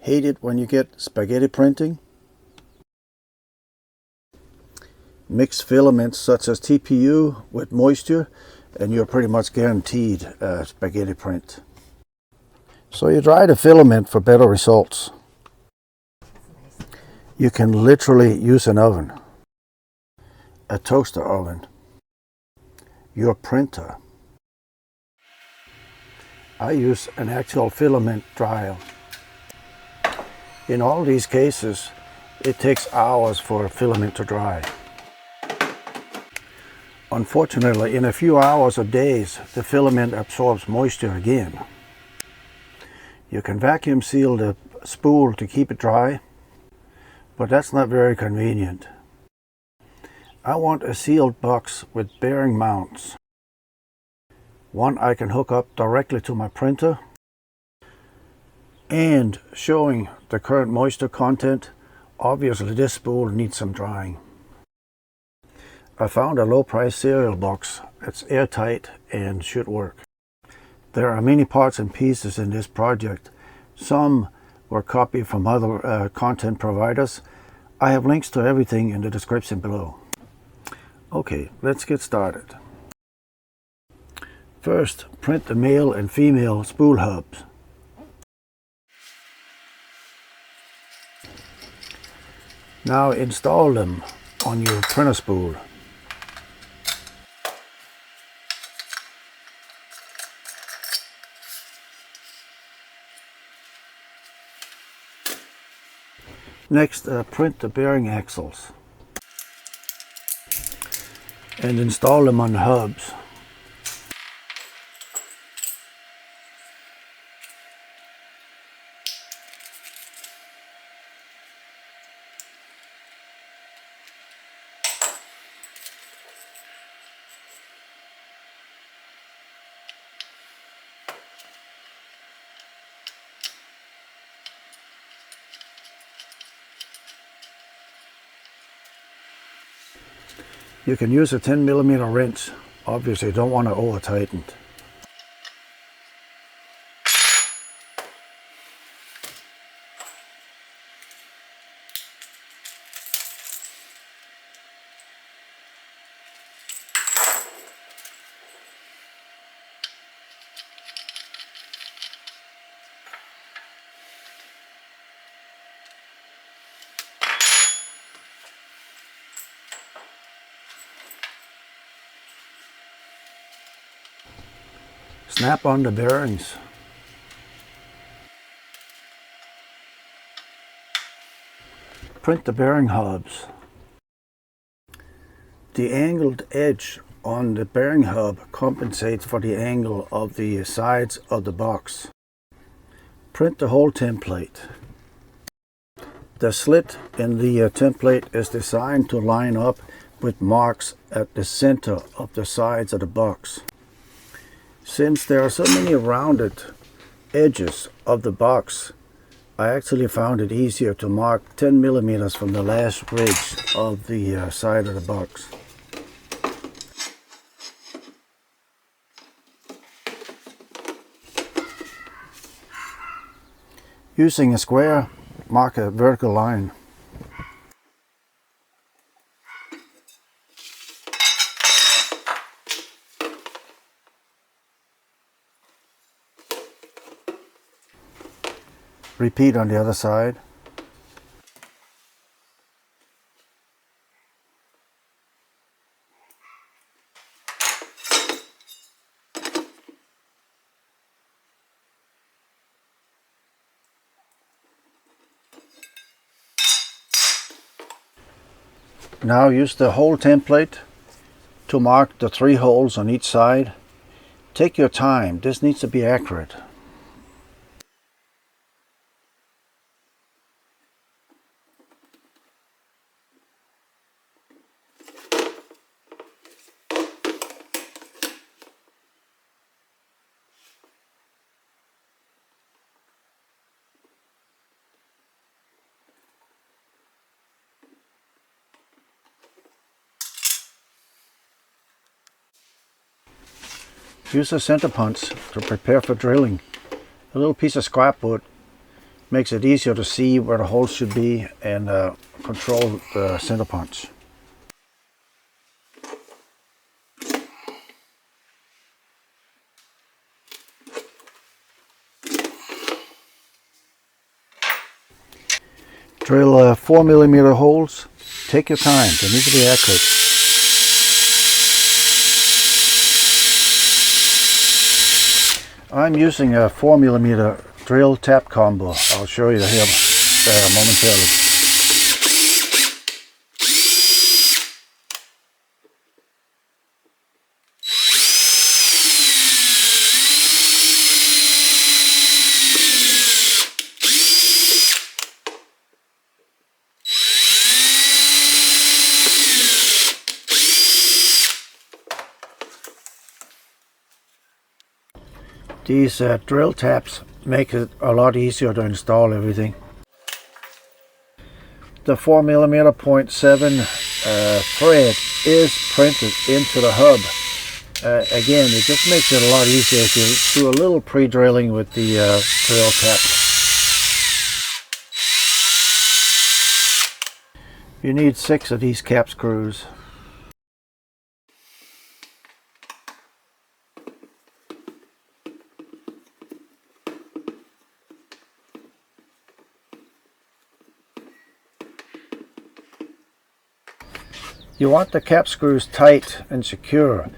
Hate it when you get spaghetti printing? Mix filaments such as TPU with moisture and you're pretty much guaranteed a spaghetti print. So you dry the filament for better results. You can literally use an oven, a toaster oven, your printer. I use an actual filament dryer. In all these cases, it takes hours for a filament to dry. Unfortunately, in a few hours or days, the filament absorbs moisture again. You can vacuum seal the spool to keep it dry, but that's not very convenient. I want a sealed box with bearing mounts. One I can hook up directly to my printer and showing the current moisture content. Obviously this spool needs some drying. I found a low price cereal box that's airtight and should work. There are many parts and pieces in this project. Some were copied from other content providers. I have links to everything in the description below. Okay, let's get started. First, print the male and female spool hubs. Now install them on your printer spool. Next, print the bearing axles and install them on the hubs. You can use a 10mm wrench. Obviously you don't want to over tighten. Snap on the bearings. Print the bearing hubs. The angled edge on the bearing hub compensates for the angle of the sides of the box. Print the whole template. The slit in the template is designed to line up with marks at the center of the sides of the box. Since there are so many rounded edges of the box, I actually found it easier to mark 10mm from the last ridge of the side of the box. Using a square, mark a vertical line. Repeat on the other side. Now use the whole template to mark the 3 holes on each side. Take your time, this needs to be accurate. Use a center punch to prepare for drilling. A little piece of scrap wood Makes it easier to see where the holes should be and control the center punch. Drill 4mm holes. Take your time, they need to be accurate. I'm using a 4mm drill tap combo. I'll show you here momentarily. These drill taps make it a lot easier to install everything. The 4mm 0.7 thread is printed into the hub. Again, it just makes it a lot easier if you do a little pre-drilling with the drill tap. You need 6 of these cap screws. You want the cap screws tight and secure,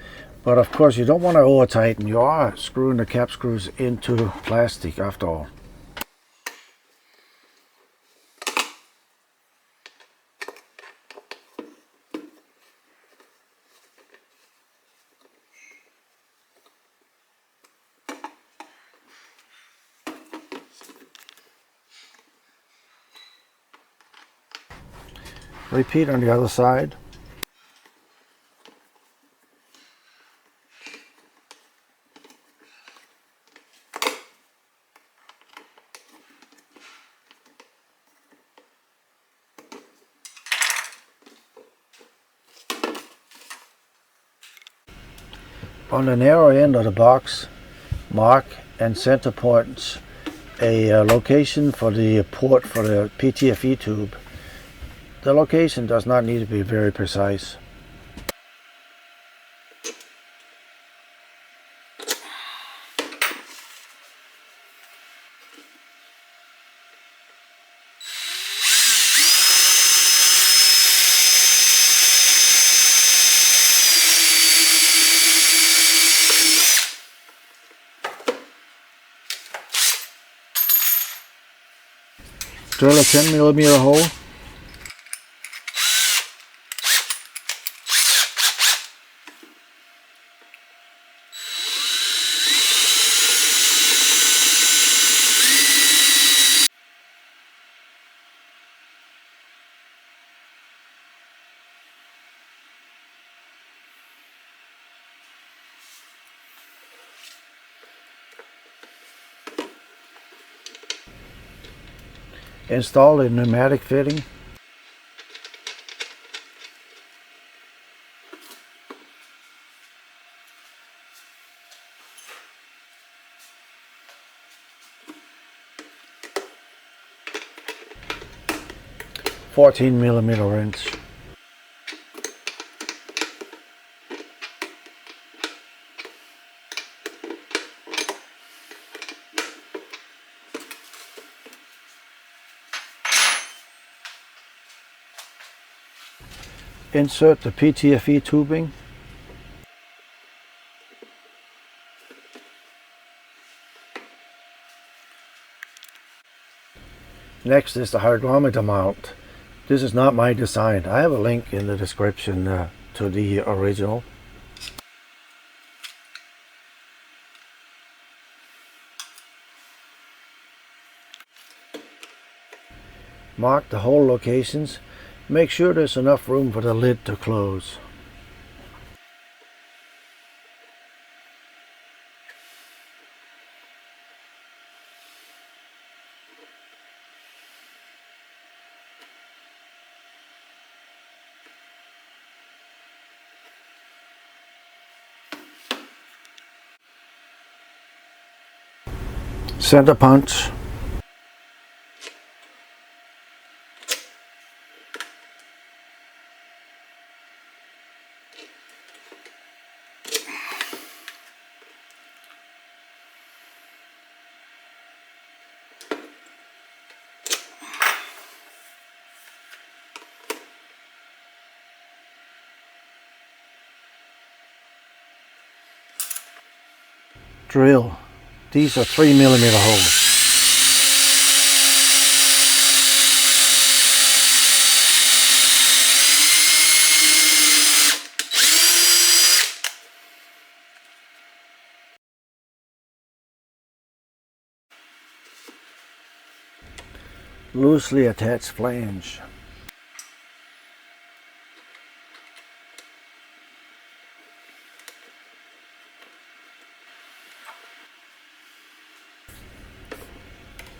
but of course you don't want to over tighten. You are screwing the cap screws into plastic after all. Repeat on the other side. On the narrow end of the box, mark and center point a location for the port for the PTFE tube. The location does not need to be very precise. Drill a 10mm hole. Install a pneumatic fitting. (14mm) wrench. Insert the PTFE tubing. Next is the hygrometer mount. This is not my design. I have a link in the description to the original. Mark the hole locations. Make sure there's enough room for the lid to close. Center punch. drill. These are 3mm holes. Loosely attached flange.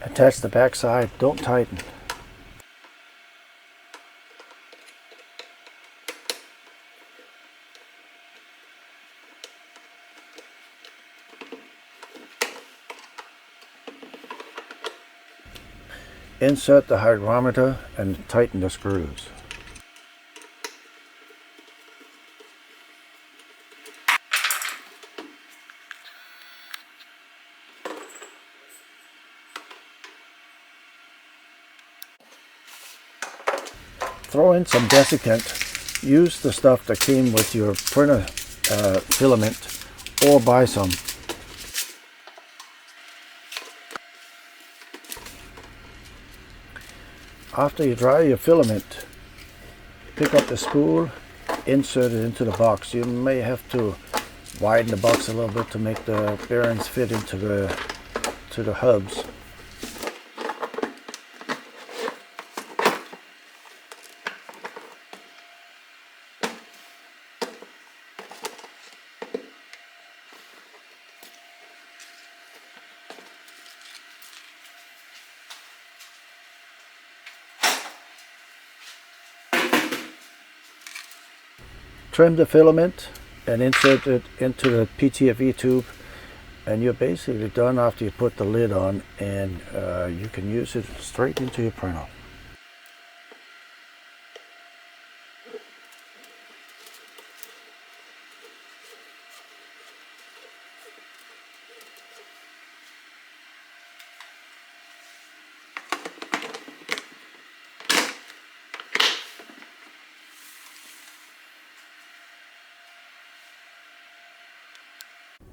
Attach the back side, don't tighten. Insert the hygrometer and tighten the screws. Throw in some desiccant. Use the stuff that came with your printer filament, or buy some. After you dry your filament, pick up the spool, insert it into the box. You may have to widen the box a little bit to make the bearings fit into the hubs. Trim the filament and insert it into the PTFE tube, and you're basically done after you put the lid on, and you can use it straight into your printer.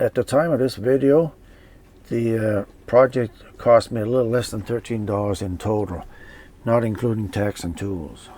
At the time of this video, the project cost me a little less than $13 in total, not including tax and tools.